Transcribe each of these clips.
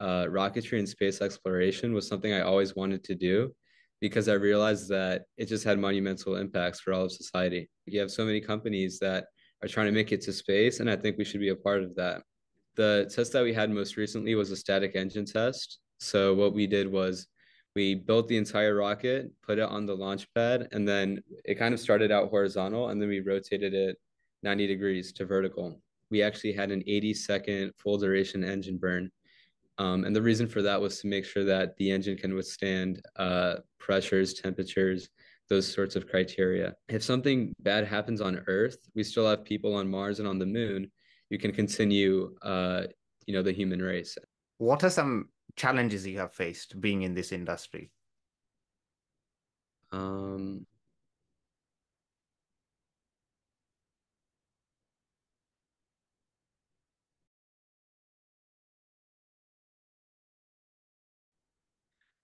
rocketry and space exploration was something I always wanted to do because I realized that it just had monumental impacts for all of society. You have so many companies that are trying to make it to space, and I think we should be a part of that. The test that we had most recently was a static engine test. So what we did was we built the entire rocket, put it on the launch pad, and then it kind of started out horizontal, and then we rotated it 90 degrees to vertical. We actually had an 80-second full duration engine burn. And the reason for that was to make sure that the engine can withstand pressures, temperatures, those sorts of criteria. If something bad happens on Earth, we still have people on Mars and on the moon. You can continue, the human race. What are some challenges you have faced being in this industry? Um,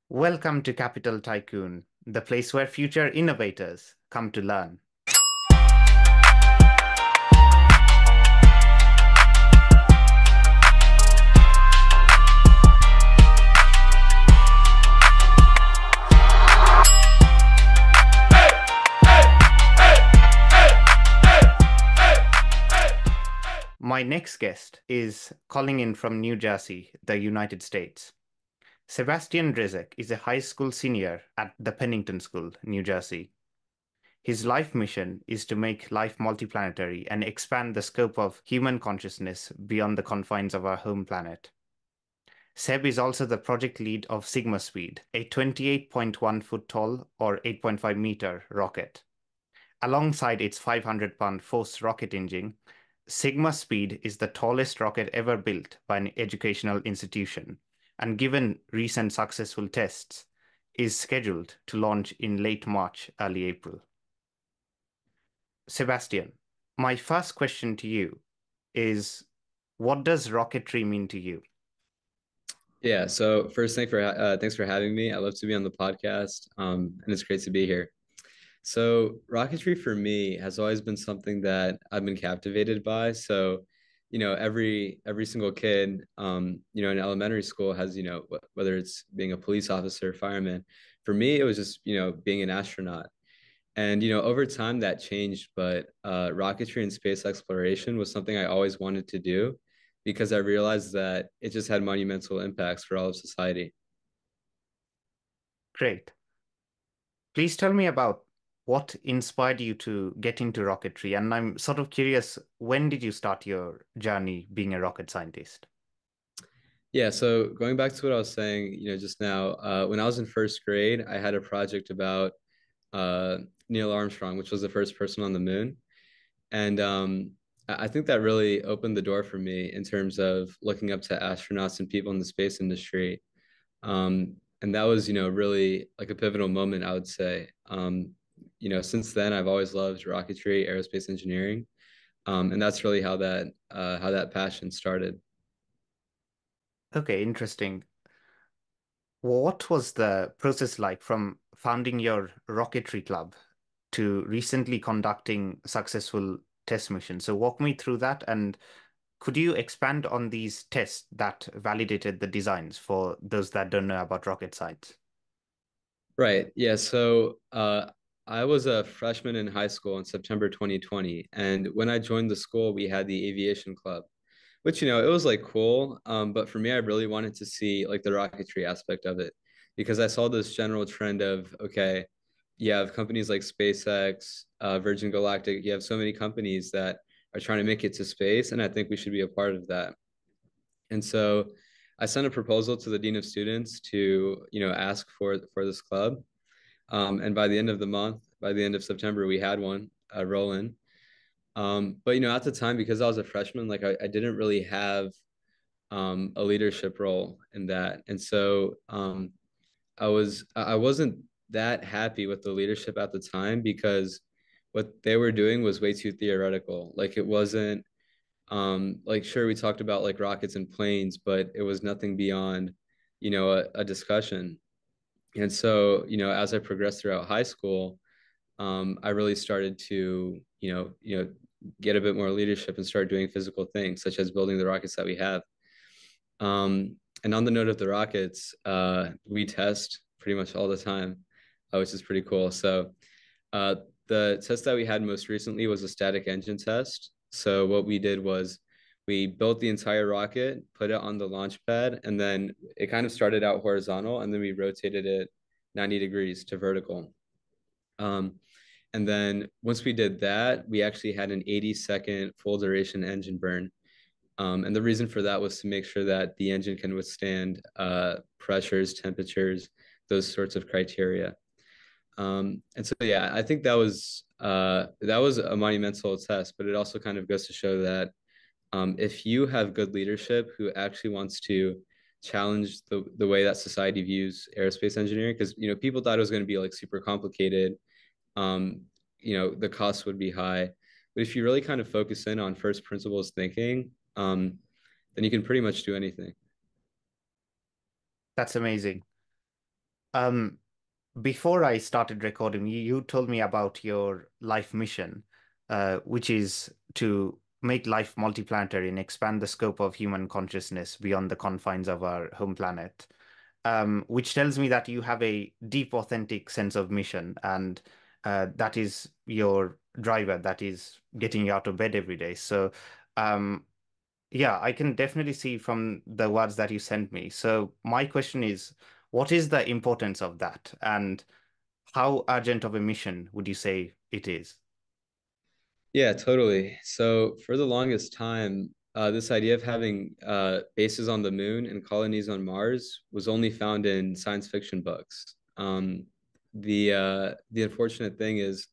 Welcome to Capital Tycoon, the place where future innovators come to learn. My next guest is calling in from New Jersey, the United States. Sebastian Drezek is a high school senior at the Pennington School, New Jersey. His life mission is to make life multiplanetary and expand the scope of human consciousness beyond the confines of our home planet. Seb is also the project lead of SigmaSpeed, a 28.1 foot tall or 8.5 meter rocket. Alongside its 500-pound forced rocket engine, SigmaSpeed is the tallest rocket ever built by an educational institution, and given recent successful tests, is scheduled to launch in late March, early April. Sebastian, my first question to you is, what does rocketry mean to you? Yeah. So first, thanks for having me. I love to be on the podcast, and it's great to be here. So rocketry for me has always been something that I've been captivated by. So, every single kid, in elementary school has, whether it's being a police officer, fireman. For me, it was just, being an astronaut. And, over time that changed, but rocketry and space exploration was something I always wanted to do because I realized that it just had monumental impacts for all of society. Great. Please tell me about what inspired you to get into rocketry. And I'm sort of curious, when did you start your journey being a rocket scientist? Yeah, so going back to what I was saying, just now, when I was in first grade, I had a project about uh, Neil Armstrong, which was the first person on the moon. And I think that really opened the door for me in terms of looking up to astronauts and people in the space industry. And that was, really like a pivotal moment, I would say. Since then, I've always loved rocketry, aerospace engineering, and that's really how that passion started. Okay, interesting. What was the process like from founding your rocketry club to recently conducting successful test missions? So walk me through that, and could you expand on these tests that validated the designs for those that don't know about rocket science? Right. Yeah. So I was a freshman in high school in September 2020. And when I joined the school, we had the aviation club, which, it was like cool. But for me, I really wanted to see like the rocketry aspect of it because I saw this general trend of, okay, you have companies like SpaceX, Virgin Galactic, you have so many companies that are trying to make it to space. And I think we should be a part of that. And so I sent a proposal to the dean of students to, ask for this club. And by the end of the month, by the end of September, we had one rolling. But at the time, because I was a freshman, like I didn't really have a leadership role in that, and so I wasn't that happy with the leadership at the time because what they were doing was way too theoretical. Like it wasn't like sure we talked about like rockets and planes, but it was nothing beyond a discussion. And so, as I progressed throughout high school, I really started to, get a bit more leadership and start doing physical things, such as building the rockets that we have. Um, and on the note of the rockets, we test pretty much all the time, which is pretty cool. So uh, the test that we had most recently was a static engine test. So what we did was we built the entire rocket, put it on the launch pad, and then it kind of started out horizontal, and then we rotated it 90 degrees to vertical. Um, and then once we did that, we actually had an 80-second full duration engine burn. And the reason for that was to make sure that the engine can withstand pressures, temperatures, those sorts of criteria. And so, yeah, I think that was a monumental test, but it also kind of goes to show that if you have good leadership who actually wants to challenge the way that society views aerospace engineering, because people thought it was going to be like super complicated, um, the costs would be high. But if you really kind of focus in on first principles thinking, then you can pretty much do anything. That's amazing. Um, Before I started recording, you told me about your life mission, which is to make life multiplanetary and expand the scope of human consciousness beyond the confines of our home planet. Which tells me that you have a deep, authentic sense of mission, and that is your driver, that is getting you out of bed every day. So, um, yeah, I can definitely see from the words that you sent me. So, my question is, what is the importance of that? And how urgent of a mission would you say it is? Yeah, totally. So for the longest time, this idea of having bases on the moon and colonies on Mars was only found in science fiction books. The unfortunate thing is,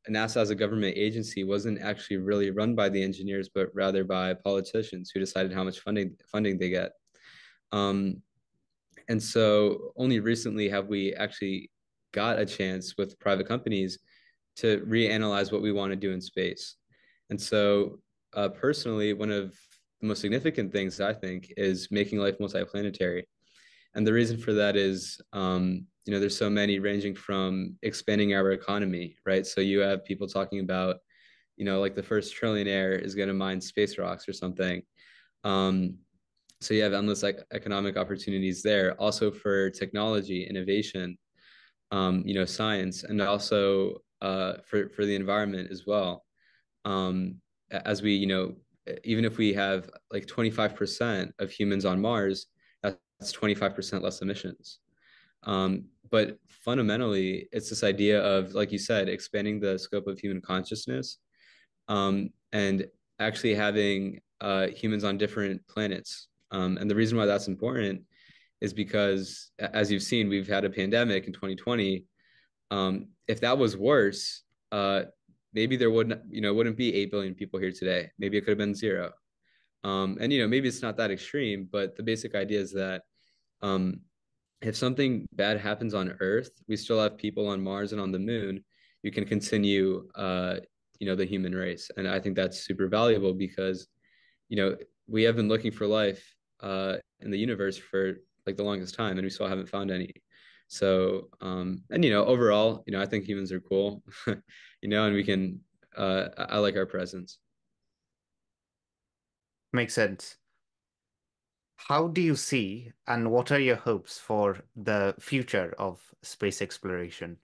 NASA as a government agency wasn't actually really run by the engineers, but rather by politicians who decided how much funding they get. Um, and so only recently have we actually got a chance with private companies to reanalyze what we want to do in space. And so, personally, one of the most significant things I think is making life multiplanetary. And the reason for that is, there's so many ranging from expanding our economy, right? So you have people talking about, like the first trillionaire is going to mine space rocks or something. Um, so you have endless economic opportunities there. Also for technology, innovation, science, and also for the environment as well. Um, as we, even if we have like 25% of humans on Mars, that's 25% less emissions. But fundamentally, it's this idea of, like you said, expanding the scope of human consciousness, and actually having humans on different planets. And the reason why that's important is because, as you've seen, we've had a pandemic in 2020. If that was worse, maybe there wouldn't be 8 billion people here today. Maybe it could have been zero. And maybe it's not that extreme, but the basic idea is that um, if something bad happens on Earth, we still have people on Mars and on the moon. You can continue, the human race, and I think that's super valuable because you know we have been looking for life in the universe for like the longest time, and we still haven't found any. So, and overall, I think humans are cool, and we can. I like our presence. Makes sense. How do you see and what are your hopes for the future of space exploration?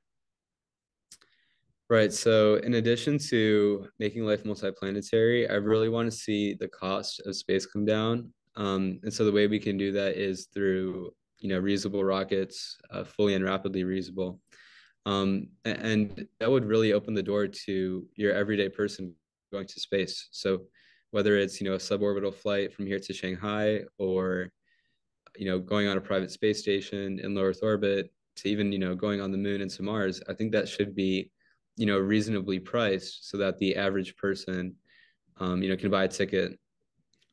Right. So, in addition to making life multiplanetary, I really want to see the cost of space come down. And so, the way we can do that is through, reusable rockets, fully and rapidly reusable. And that would really open the door to your everyday person going to space. So, whether it's, a suborbital flight from here to Shanghai, or going on a private space station in low Earth orbit, to even, going on the moon and to Mars, I think that should be, reasonably priced so that the average person, can buy a ticket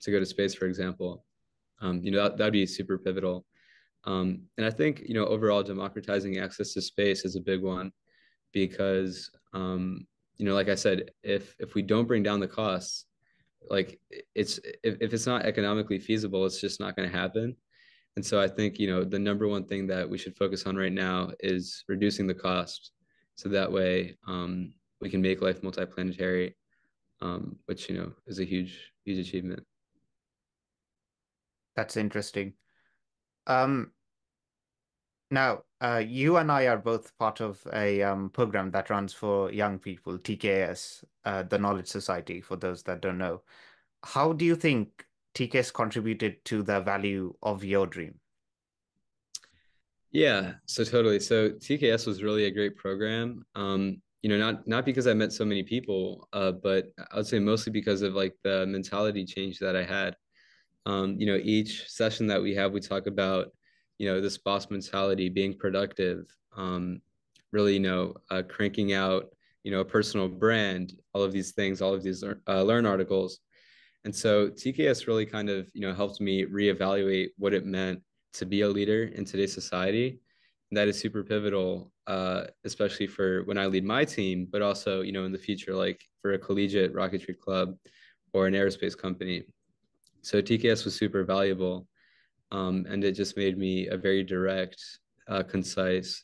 to go to space, for example. That'd be super pivotal. And I think, overall democratizing access to space is a big one because, like I said, if we don't bring down the costs, like if it's not economically feasible, it's just not going to happen. And so I think, the number one thing that we should focus on right now is reducing the cost. So that way, we can make life multiplanetary, which, is a huge, huge achievement. That's interesting. Um, Now, you and I are both part of a program that runs for young people, TKS, the Knowledge Society, for those that don't know. How do you think TKS contributed to the value of your dream? Yeah, so totally. So TKS was really a great program. Not because I met so many people, but I would say mostly because of like the mentality change that I had. Each session that we have, we talk about, this boss mentality, being productive, really, cranking out, a personal brand, all of these things, all of these learn articles. And so TKS really kind of, helped me reevaluate what it meant to be a leader in today's society. And that is super pivotal, especially for when I lead my team, but also, in the future, like for a collegiate rocketry club or an aerospace company. So TKS was super valuable, and it just made me a very direct, concise,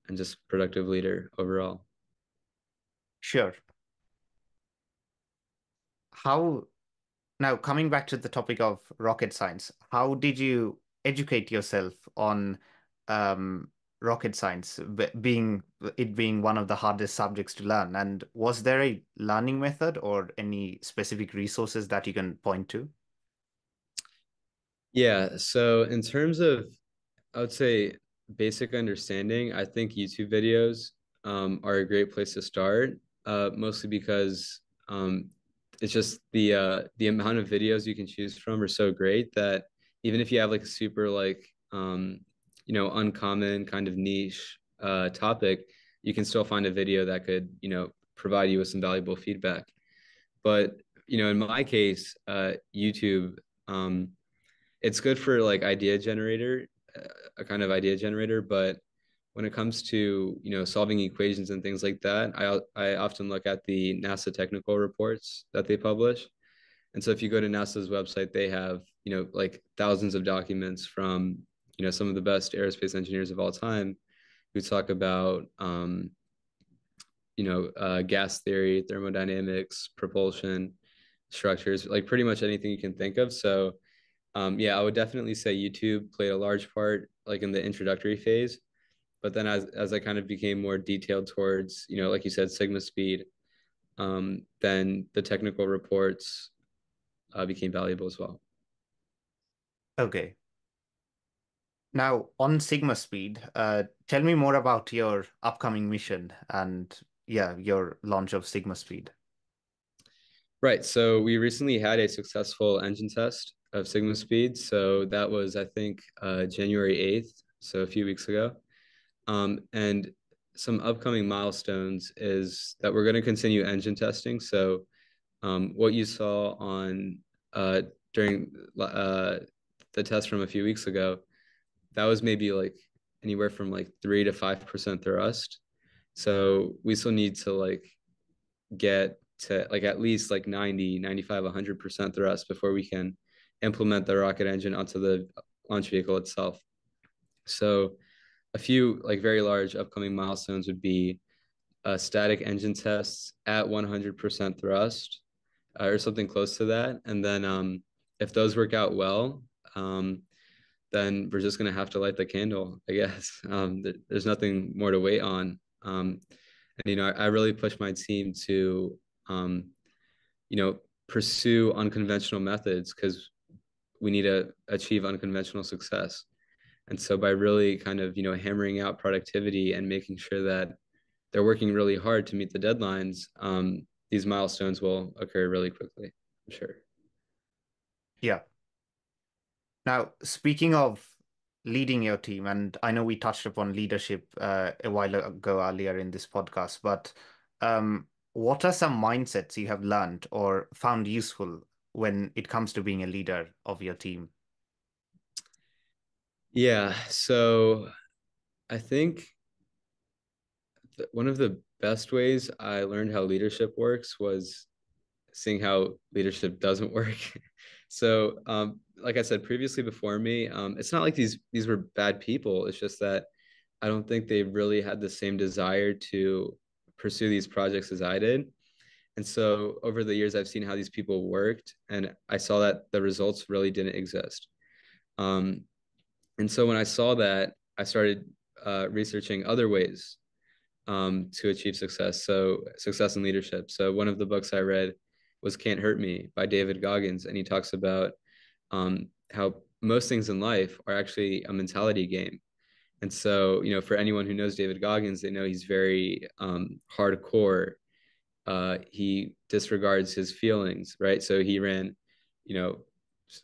and just productive leader overall. Sure. How Now, coming back to the topic of rocket science, how did you educate yourself on um, rocket science, being one of the hardest subjects to learn? And was there a learning method or any specific resources that you can point to? Yeah, so in terms of, I would say basic understanding, I think YouTube videos are a great place to start, mostly because it's just the amount of videos you can choose from are so great that even if you have like a super like uncommon kind of niche topic, you can still find a video that could provide you with some valuable feedback. But in my case, YouTube. It's good for like idea generator, a kind of idea generator, but when it comes to solving equations and things like that, I often look at the NASA technical reports that they publish. And so if you go to NASA's website, they have like thousands of documents from some of the best aerospace engineers of all time who talk about gas theory, thermodynamics, propulsion, structures, like pretty much anything you can think of. So yeah, I would definitely say YouTube played a large part, like in the introductory phase. But then as I kind of became more detailed towards, like you said, SigmaSpeed, then the technical reports became valuable as well. Okay. Now, on Sigma Speed, tell me more about your upcoming mission and yeah, your launch of Sigma Speed. Right. So we recently had a successful engine test of SigmaSpeed. So that was, I think, January 8th, so a few weeks ago. And some upcoming milestones is that we're going to continue engine testing. So what you saw on during the test from a few weeks ago, that was maybe like anywhere from like 3 to 5% thrust. So we still need to like get to like at least like 90, 95, 100% thrust before we can implement the rocket engine onto the launch vehicle itself. So a few like very large upcoming milestones would be static engine tests at 100% thrust or something close to that. And then if those work out well, then we're just going to have to light the candle, I guess. There's nothing more to wait on. And, I really push my team to, um, pursue unconventional methods because we need to achieve unconventional success. And so by really kind of, hammering out productivity and making sure that they're working really hard to meet the deadlines, these milestones will occur really quickly, I'm sure. Yeah. Now, speaking of leading your team, and I know we touched upon leadership a while ago earlier in this podcast, but what are some mindsets you have learned or found useful when it comes to being a leader of your team? Yeah, so I think one of the best ways I learned how leadership works was seeing how leadership doesn't work. So, like I said previously before me, it's not like these were bad people. It's just that I don't think they really had the same desire to pursue these projects as I did. And so over the years, I've seen how these people worked, and I saw that the results really didn't exist. Um, And so when I saw that, I started researching other ways to achieve success. So success in leadership. So one of the books I read was Can't Hurt Me by David Goggins, and he talks about how most things in life are actually a mentality game. And so, for anyone who knows David Goggins, they know he's very hardcore. He disregards his feelings, right? So he ran, you know,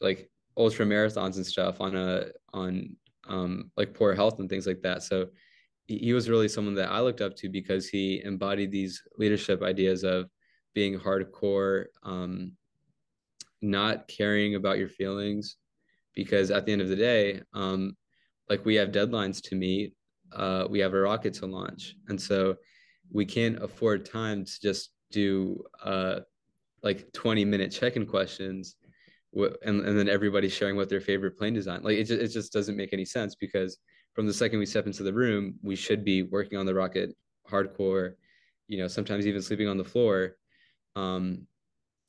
like ultra marathons and stuff on like poor health and things like that. So he was really someone that I looked up to because he embodied these leadership ideas of being hardcore, not caring about your feelings, because at the end of the day, like we have deadlines to meet, we have a rocket to launch, and so we can't afford time to just do like 20-minute check-in questions and then everybody sharing what their favorite plane design. Like it just doesn't make any sense because from the second we step into the room, we should be working on the rocket hardcore, sometimes even sleeping on the floor. Um,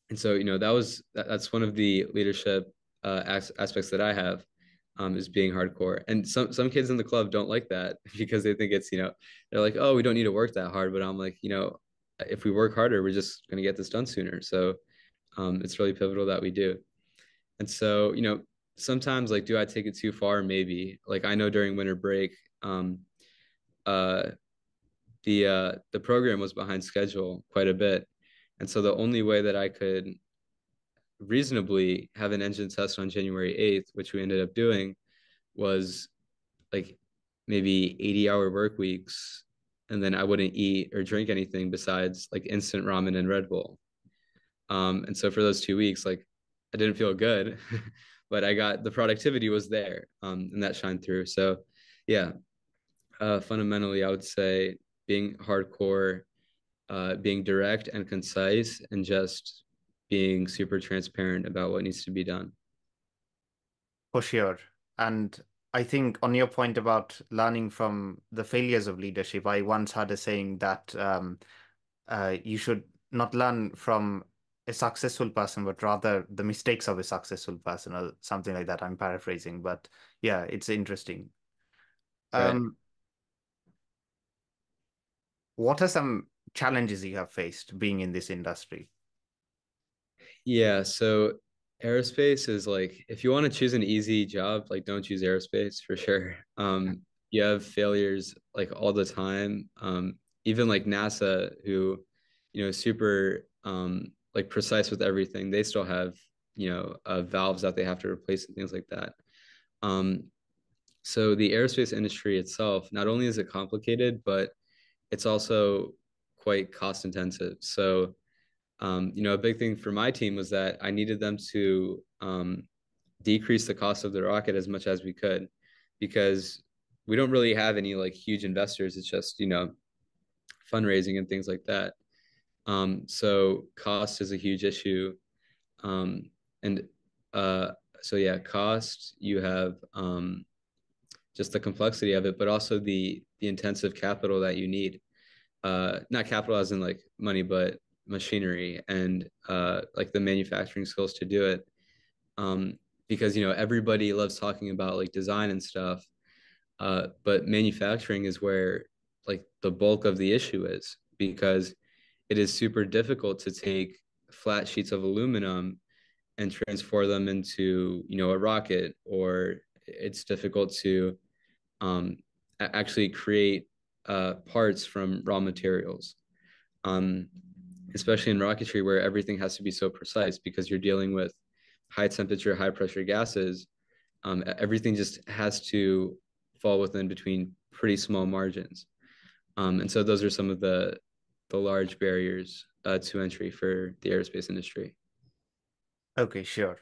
and so, that's one of the leadership aspects that I have, is being hardcore. And some kids in the club don't like that because they think it's, they're like, oh, we don't need to work that hard. But I'm like, if we work harder, we're just going to get this done sooner. So it's really pivotal that we do. And so, sometimes like, do I take it too far? Maybe. Like I know during winter break, uh, the program was behind schedule quite a bit. And so the only way that I could reasonably have an engine test on January 8th, which we ended up doing, was like maybe 80-hour work weeks. And then I wouldn't eat or drink anything besides like instant ramen and Red Bull. And so for those 2 weeks, like I didn't feel good, but I got the productivity was there, and that shined through. So yeah, fundamentally, I would say being hardcore, being direct and concise, and just being super transparent about what needs to be done. For sure. And I think on your point about learning from the failures of leadership, I once had a saying that you should not learn from a successful person, but rather the mistakes of a successful person, or something like that. I'm paraphrasing, but yeah, it's interesting. Right. Um, what are some challenges you have faced being in this industry? Yeah. So aerospace is like, if you want to choose an easy job, like don't choose aerospace for sure. You have failures like all the time. Even like NASA, who, super like precise with everything, they still have, valves that they have to replace and things like that. Um, so the aerospace industry itself, not only is it complicated, but it's also quite cost intensive. So a big thing for my team was that I needed them to decrease the cost of the rocket as much as we could, because we don't really have any like huge investors. It's just, fundraising and things like that. So cost is a huge issue. Um, and uh, so yeah, cost, you have just the complexity of it, but also the intensive capital that you need. Not capital as in like money, but machinery and like the manufacturing skills to do it. Because everybody loves talking about like design and stuff, but manufacturing is where like the bulk of the issue is, because it is super difficult to take flat sheets of aluminum and transform them into a rocket, or it's difficult to actually create parts from raw materials, um, especially in rocketry where everything has to be so precise because you're dealing with high temperature, high pressure gases. Everything just has to fall within between pretty small margins. And so those are some of the large barriers to entry for the aerospace industry. Okay, sure.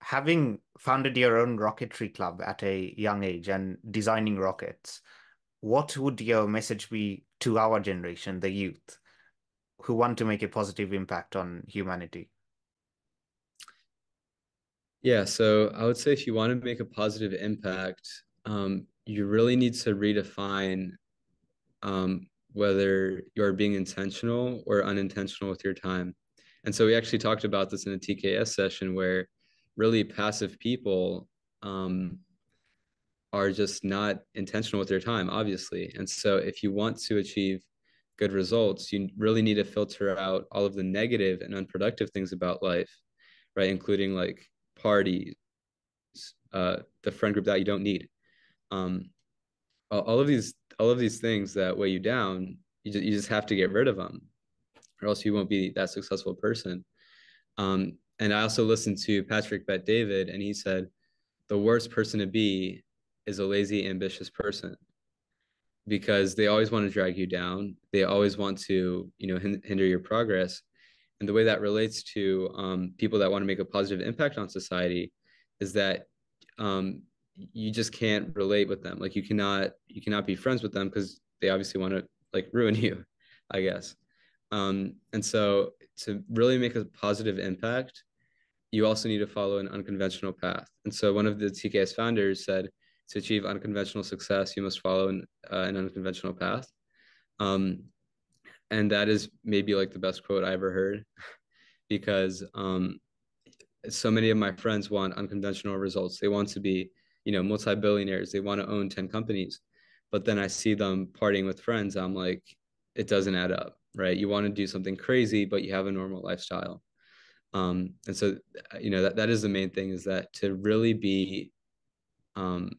Having founded your own rocketry club at a young age and designing rockets, what would your message be to our generation, the youth, who want to make a positive impact on humanity? Yeah, so I would say if you want to make a positive impact, you really need to redefine whether you're being intentional or unintentional with your time. And so we actually talked about this in a TKS session where really passive people um, are just not intentional with their time, obviously. And so if you want to achieve good results, you really need to filter out all of the negative and unproductive things about life, right? Including like parties, the friend group that you don't need. Um, all of these things that weigh you down, you just have to get rid of them, or else you won't be that successful person. And I also listened to Patrick Bet David, and he said the worst person to be is a lazy, ambitious person because they always want to drag you down. They always want to, hinder your progress. And the way that relates to people that want to make a positive impact on society is that um, you just can't relate with them. Like you cannot be friends with them because they obviously want to like ruin you, I guess. And so to really make a positive impact, you also need to follow an unconventional path. And so one of the TKS founders said, to achieve unconventional success, you must follow an unconventional path. Um, and that is maybe like the best quote I ever heard because so many of my friends want unconventional results. They want to be, multi-billionaires. They want to own 10 companies. But then I see them partying with friends. I'm like, it doesn't add up, right? You want to do something crazy, but you have a normal lifestyle. And so, that is the main thing is that to really be um,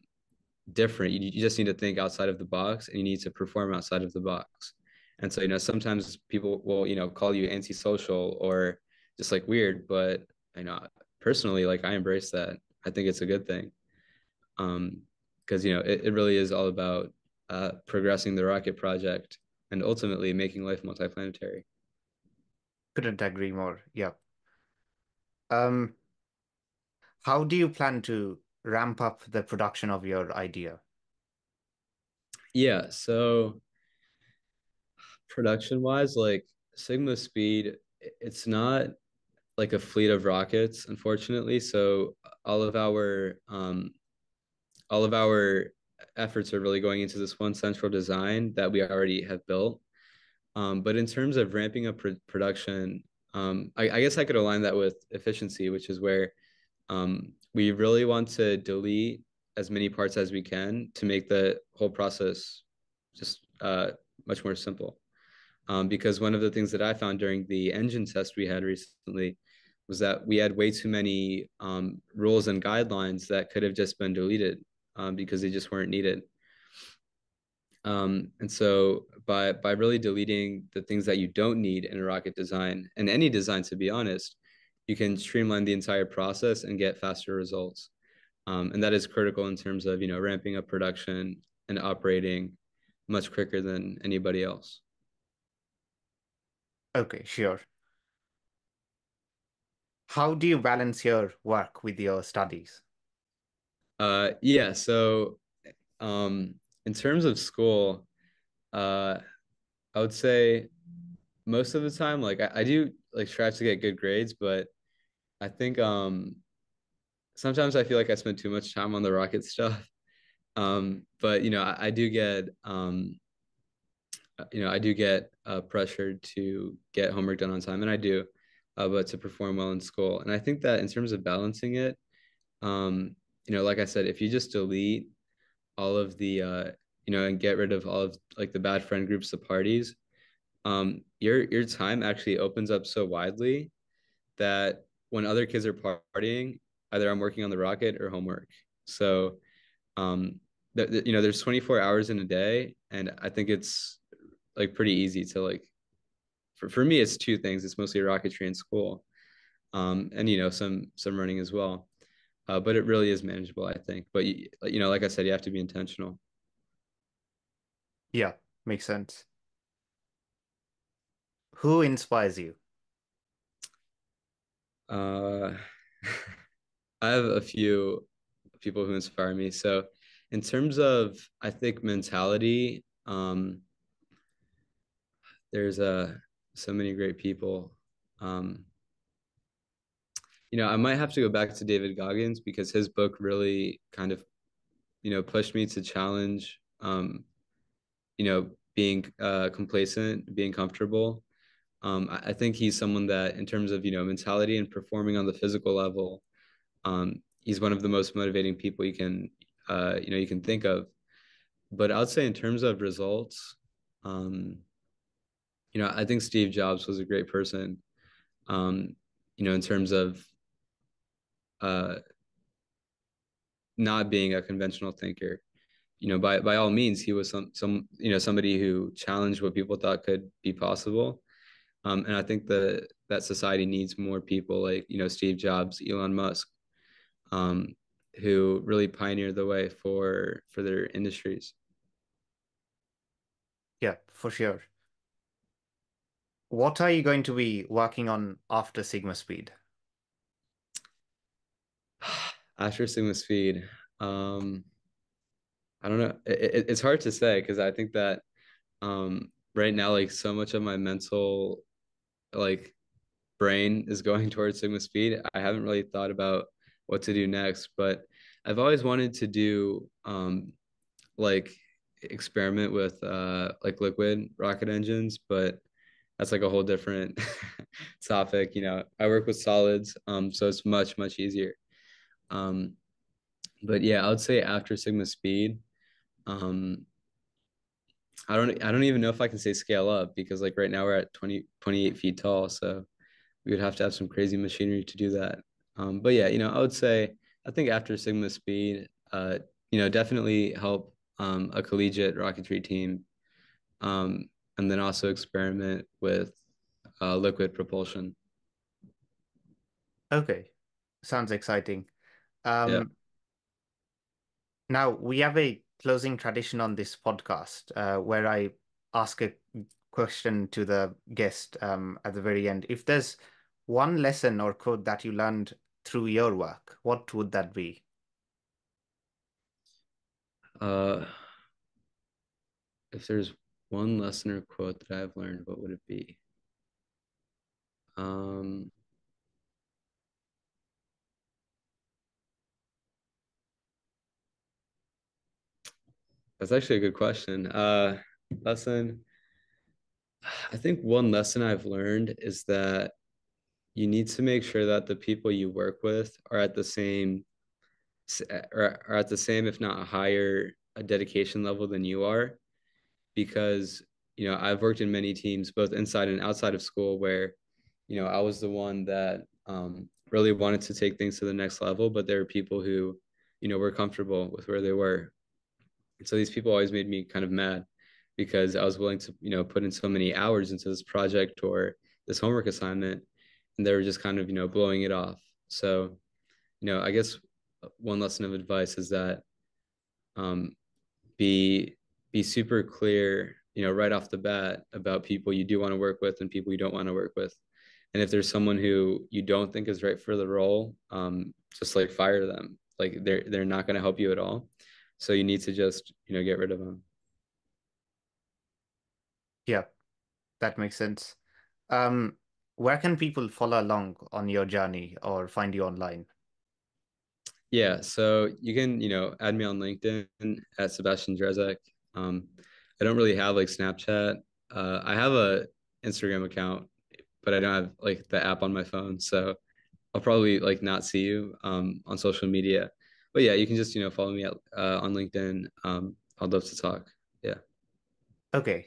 different, you just need to think outside of the box and you need to perform outside of the box. And so, sometimes people will, call you antisocial or just like weird, but you know, personally, like I embrace that. I think it's a good thing. Because, it really is all about progressing the rocket project and ultimately making life multiplanetary. Couldn't agree more. Yeah. Um, how do you plan to ramp up the production of your idea? Yeah. So production wise, like SigmaSpeed, it's not like a fleet of rockets, unfortunately. So all of our um, all of our efforts are really going into this one central design that we already have built. But in terms of ramping up production, I guess I could align that with efficiency, which is where we really want to delete as many parts as we can to make the whole process just much more simple. Because one of the things that I found during the engine test we had recently was that we had way too many rules and guidelines that could have just been deleted because they just weren't needed. And so by really deleting the things that you don't need in a rocket design and any design, to be honest, you can streamline the entire process and get faster results. And that is critical in terms of, ramping up production and operating much quicker than anybody else. Okay, sure. How do you balance your work with your studies? Yeah, so um, in terms of school, uh, I would say most of the time, like I do like strive to get good grades, but I think sometimes I feel like I spend too much time on the rocket stuff. But I do get pressured to get homework done on time, and I do, but to perform well in school. And I think that in terms of balancing it, like I said, if you just delete all of the and get rid of all of like the bad friend groups, the parties, your time actually opens up so widely that when other kids are partying, either I'm working on the rocket or homework. So there's 24 hours in a day, and I think it's like pretty easy to like for me it's two things. It's mostly rocketry and school, and some running as well. But it really is manageable, I think. But like I said, you have to be intentional. Yeah, makes sense. Who inspires you? Uh, I have a few people who inspire me. So, in terms of, I think mentality, there's so many great people. Um, I might have to go back to David Goggins because his book really kind of, pushed me to challenge, being complacent, being comfortable. I think he's someone that, in terms of, mentality and performing on the physical level, he's one of the most motivating people you can think of. But I would say in terms of results, um, I think Steve Jobs was a great person. Um, in terms of uh, not being a conventional thinker. By all means, he was somebody who challenged what people thought could be possible. And I think that society needs more people like, Steve Jobs, Elon Musk, um, who really pioneered the way for their industries. Yeah, for sure. What are you going to be working on after SigmaSpeed? After SigmaSpeed, um, I don't know. It's hard to say because I think that right now, like so much of my mental like brain is going towards SigmaSpeed. I haven't really thought about what to do next, but I've always wanted to do like experiment with like liquid rocket engines, but that's like a whole different topic. I work with solids, so it's much, much easier. Um, but yeah, I would say after SigmaSpeed, um, I don't even know if I can say scale up because like right now we're at 28 feet tall, so we would have to have some crazy machinery to do that. But yeah, I would say I think after SigmaSpeed, definitely help a collegiate rocketry team, um, and then also experiment with liquid propulsion. Okay, sounds exciting. Yeah. Um, Now, we have a closing tradition on this podcast where I ask a question to the guest at the very end. If there's one lesson or quote that you learned through your work, what would that be? Uh, if there's one lesson or quote that I've learned, what would it be? Um, that's actually a good question. Lesson. I think one lesson I've learned is that you need to make sure that the people you work with are at the same are at the same, if not higher, a dedication level than you are. Because, I've worked in many teams, both inside and outside of school, where, I was the one that really wanted to take things to the next level, but there were people who, were comfortable with where they were. And so these people always made me kind of mad because I was willing to, put in so many hours into this project or this homework assignment, and they were just kind of, blowing it off. So, I guess one lesson of advice is that um, be be super clear, right off the bat about people you do want to work with and people you don't want to work with. And if there's someone who you don't think is right for the role, just like fire them. Like they're not going to help you at all. So you need to just, get rid of them. Yeah, that makes sense. Um, where can people follow along on your journey or find you online? Yeah, so you can, add me on LinkedIn at Sebastian Drezek. Um, I don't really have like Snapchat. I have a Instagram account, but I don't have like the app on my phone. So I'll probably like not see you on social media. But yeah, you can just, follow me on LinkedIn. I'd love to talk. Yeah. Okay.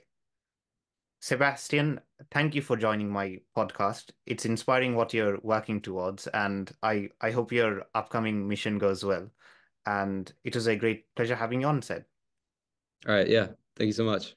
Sebastian, thank you for joining my podcast. It's inspiring what you're working towards, and I hope your upcoming mission goes well. And it was a great pleasure having you on, Seb. All right. Yeah. Thank you so much.